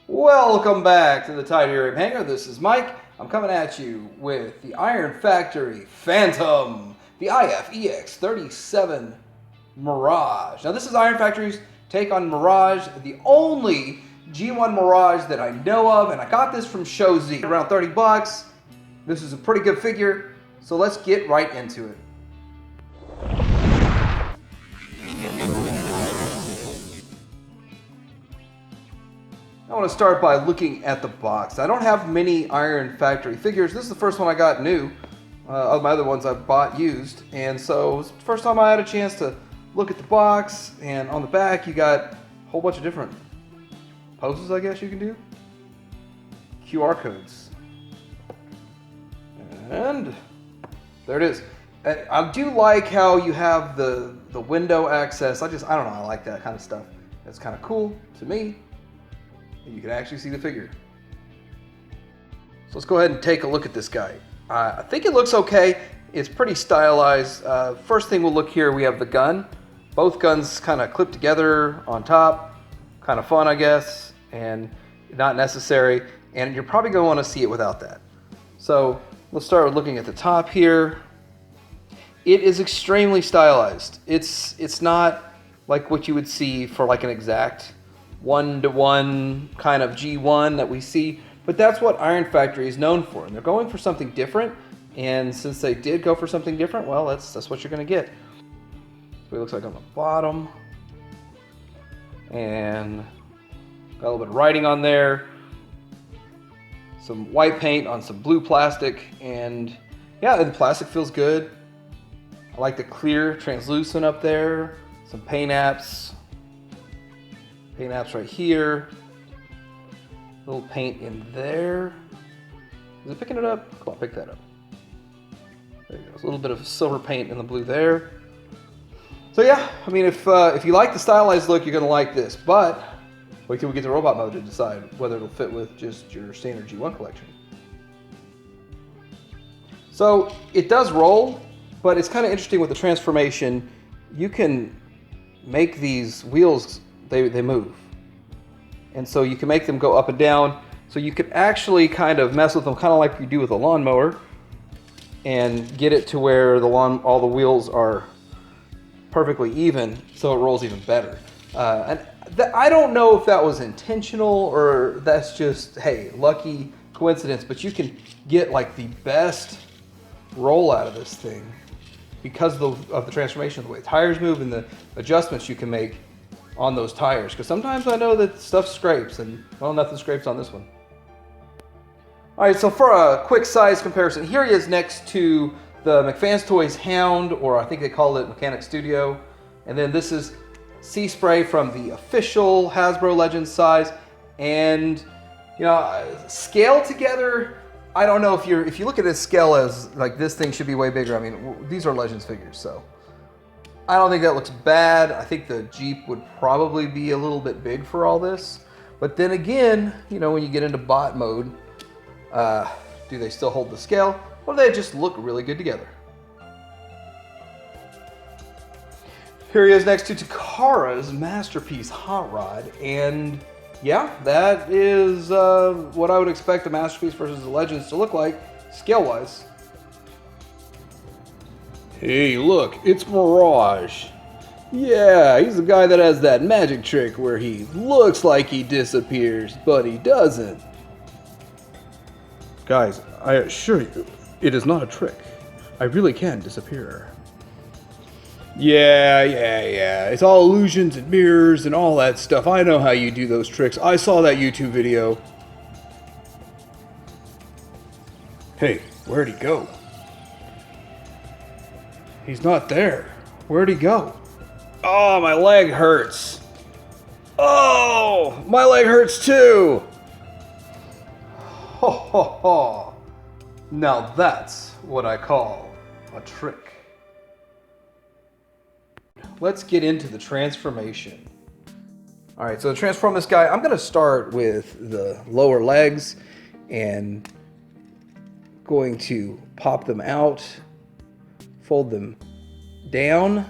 Welcome back to the Titanium Hangar. This is Mike. I'm coming at you with the Iron Factory Phantom, the IF EX-37 Mirage. Now this is Iron Factory's take on Mirage, the only G1 Mirage that I know of, and I got this from Show Z. Around 30 bucks. This is a pretty good figure, so let's get right into it. I want to start by looking at the box. I don't have many Iron Factory figures. This is the first one I got new. Of my other ones I bought used. And so it's the first time I had a chance to look at the box. And on the back you got a whole bunch of different poses, I guess you can do. QR codes. And there it is. I do like how you have the window access. I don't know, I like that kind of stuff. That's kind of cool to me. You can actually see the figure. So let's go ahead and take a look at this guy. I think it looks okay. It's pretty stylized. First thing we'll look here, we have the gun. Both guns kind of clipped together on top. Kind of fun, I guess, and not necessary. And you're probably going to want to see it without that. So let's start with looking at the top here. It is extremely stylized. It's not like what you would see for like an exact one-to-one kind of G1 that we see, but that's what Iron Factory is known for, and they're going for something different. And since they did go for something different, well, that's what you're going to get. So it looks like on the bottom, and got a little bit of writing on there, some white paint on some blue plastic, and yeah, the plastic feels good. I like the clear translucent up there, some paint apps. Paint apps right here. A little paint in there. Is it picking it up? Come on, pick that up. There you go. A little bit of silver paint in the blue there. So yeah, I mean, if you like the stylized look, you're gonna like this. But wait till we get to robot mode to decide whether it'll fit with just your standard G1 collection. So it does roll, but it's kind of interesting with the transformation. You can make these wheels. They move, and so you can make them go up and down, so you can actually kind of mess with them, kind of like you do with a lawnmower, and get it to where all the wheels are perfectly even, so it rolls even better. I don't know if that was intentional or that's just, hey, lucky coincidence, but you can get like the best roll out of this thing because of the transformation, the way tires move, and the adjustments you can make on those tires, because sometimes I know that stuff scrapes, and well, nothing scrapes on this one. All right, so for a quick size comparison, here he is next to the McFan's Toys Hound, or I think they call it Mechanic Studio, and then this is Sea Spray from the official Hasbro Legends size. And you know, scale together, I don't know if you look at this scale as like this thing should be way bigger. I mean, these are Legends figures, so I don't think that looks bad. I think the Jeep would probably be a little bit big for all this. But then again, you know, when you get into bot mode, do they still hold the scale, or do they just look really good together? Here he is next to Takara's Masterpiece Hot Rod. And yeah, that is what I would expect a Masterpiece versus the Legends to look like, scale-wise. Hey, look, it's Mirage. Yeah, he's the guy that has that magic trick where he looks like he disappears, but he doesn't. Guys, I assure you, it is not a trick. I really can disappear. Yeah. It's all illusions and mirrors and all that stuff. I know how you do those tricks. I saw that YouTube video. Hey, where'd he go? He's not there. Where'd he go? Oh, my leg hurts. Oh, my leg hurts too. Ho ho ho. Now that's what I call a trick. Let's get into the transformation. All right, so to transform this guy, I'm gonna start with the lower legs and going to pop them out, fold them down,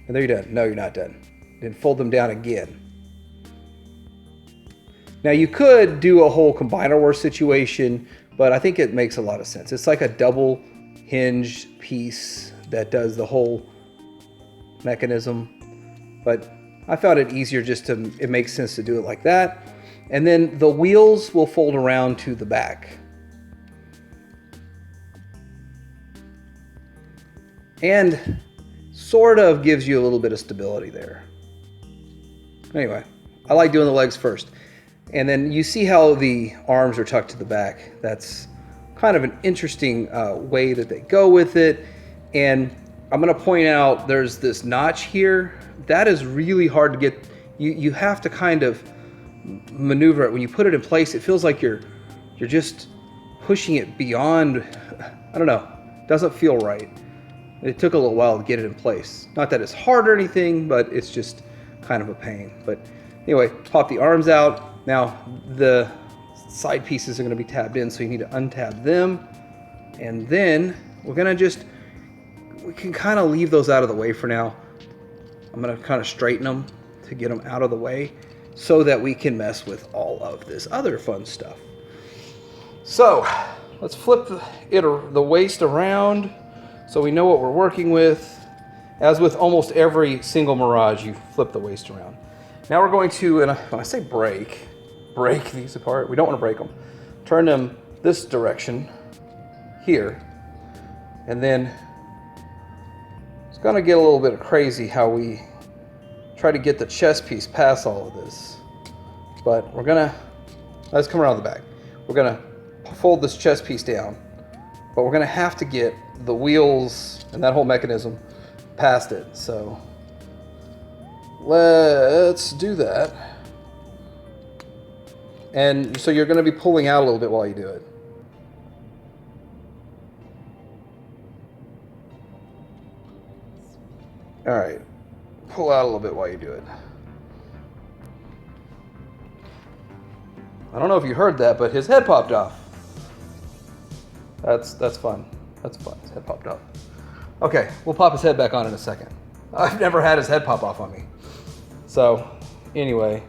and there you're done. No, you're not done. Then fold them down again. Now you could do a whole combiner war situation, but I think it makes a lot of sense. It's like a double hinged piece that does the whole mechanism, but I found it easier just to, it makes sense to do it like that. And then the wheels will fold around to the back. And sort of gives you a little bit of stability there. Anyway, I like doing the legs first. And then you see how the arms are tucked to the back. That's kind of an interesting way that they go with it. And I'm gonna point out there's this notch here. That is really hard to get. You have to kind of maneuver it. When you put it in place, it feels like you're just pushing it beyond, I don't know, doesn't feel right. It took a little while to get it in place. Not that it's hard or anything, but it's just kind of a pain. But anyway, pop the arms out. Now the side pieces are going to be tabbed in, so you need to untab them. And then we're going to we can kind of leave those out of the way for now. I'm going to kind of straighten them to get them out of the way so that we can mess with all of this other fun stuff. So let's flip the waist around so we know what we're working with. As with almost every single Mirage, you flip the waist around. Now we're going to, and when I say break these apart, we don't want to break them. Turn them this direction here, and then it's going to get a little bit crazy how we try to get the chest piece past all of this. But let's come around the back. We're going to fold this chest piece down, but we're going to have to get the wheels and that whole mechanism past it. So let's do that. And so you're going to be pulling out a little bit while you do it. All right, pull out a little bit while you do it. I don't know if you heard that, but his head popped off. That's fun. That's fun. His head popped off. Okay, we'll pop his head back on in a second. I've never had his head pop off on me. So, anyway,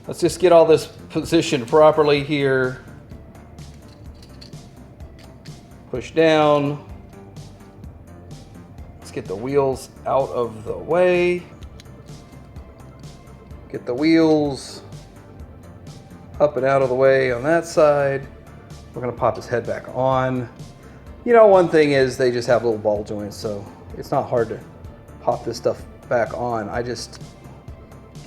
let's just get all this positioned properly here. Push down. Let's get the wheels out of the way. Get the wheels up and out of the way on that side. We're gonna pop his head back on. You know, one thing is they just have little ball joints, so it's not hard to pop this stuff back on. I just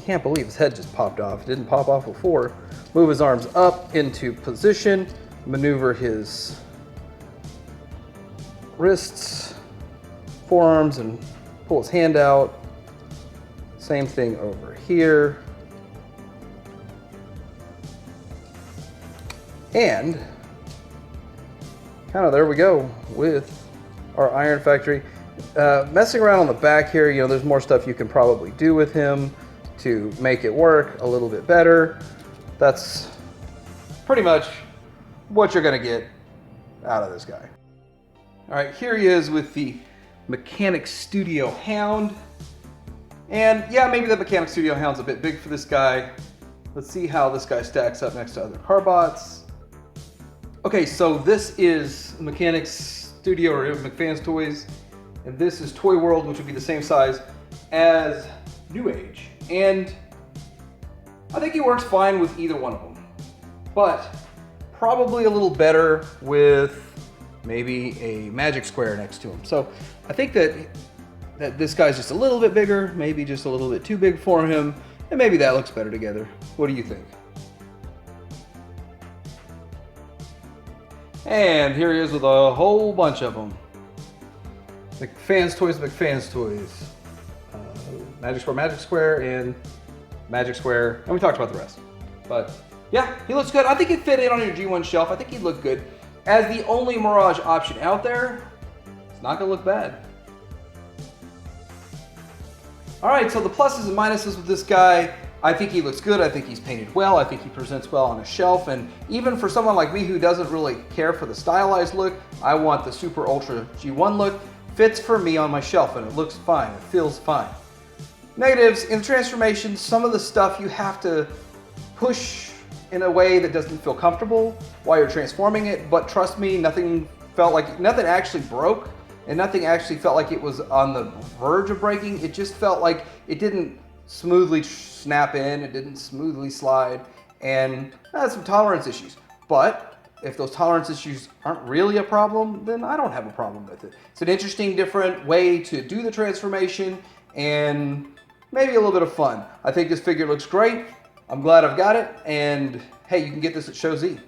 can't believe his head just popped off. It didn't pop off before. Move his arms up into position, maneuver his wrists, forearms, and pull his hand out. Same thing over here. And kind of there we go with our Iron Factory. Messing around on the back here, you know, there's more stuff you can probably do with him to make it work a little bit better. That's pretty much what you're gonna get out of this guy. All right, here he is with the Mechanic Studio Hound. And yeah, maybe the Mechanic Studio Hound's a bit big for this guy. Let's see how this guy stacks up next to other Carbots. Okay, so this is Mechanics Studio or McFan's Toys, and this is Toy World, which would be the same size as New Age. And I think he works fine with either one of them, but probably a little better with maybe a Magic Square next to him. So I think that this guy's just a little bit bigger, maybe just a little bit too big for him, and maybe that looks better together. What do you think? And here he is with a whole bunch of them. McFan's Toys, McFan's Toys. Magic Square, and Magic Square. And we talked about the rest. But yeah, he looks good. I think he'd fit in on your G1 shelf. I think he'd look good. As the only Mirage option out there, it's not gonna look bad. All right, so the pluses and minuses with this guy. I think he looks good. I think he's painted well. I think he presents well on a shelf. And even for someone like me who doesn't really care for the stylized look, I want the super ultra G1 look. Fits for me on my shelf and it looks fine. It feels fine. Negatives, in the transformation, some of the stuff you have to push in a way that doesn't feel comfortable while you're transforming it, but trust me, nothing actually broke, and nothing actually felt like it was on the verge of breaking. It just felt like it didn't smoothly snap in, it didn't smoothly slide, and that's some tolerance issues. But if those tolerance issues aren't really a problem, then I don't have a problem with it. It's an interesting, different way to do the transformation, and maybe a little bit of fun. I think this figure looks great. I'm glad I've got it, and hey, you can get this at Show Z.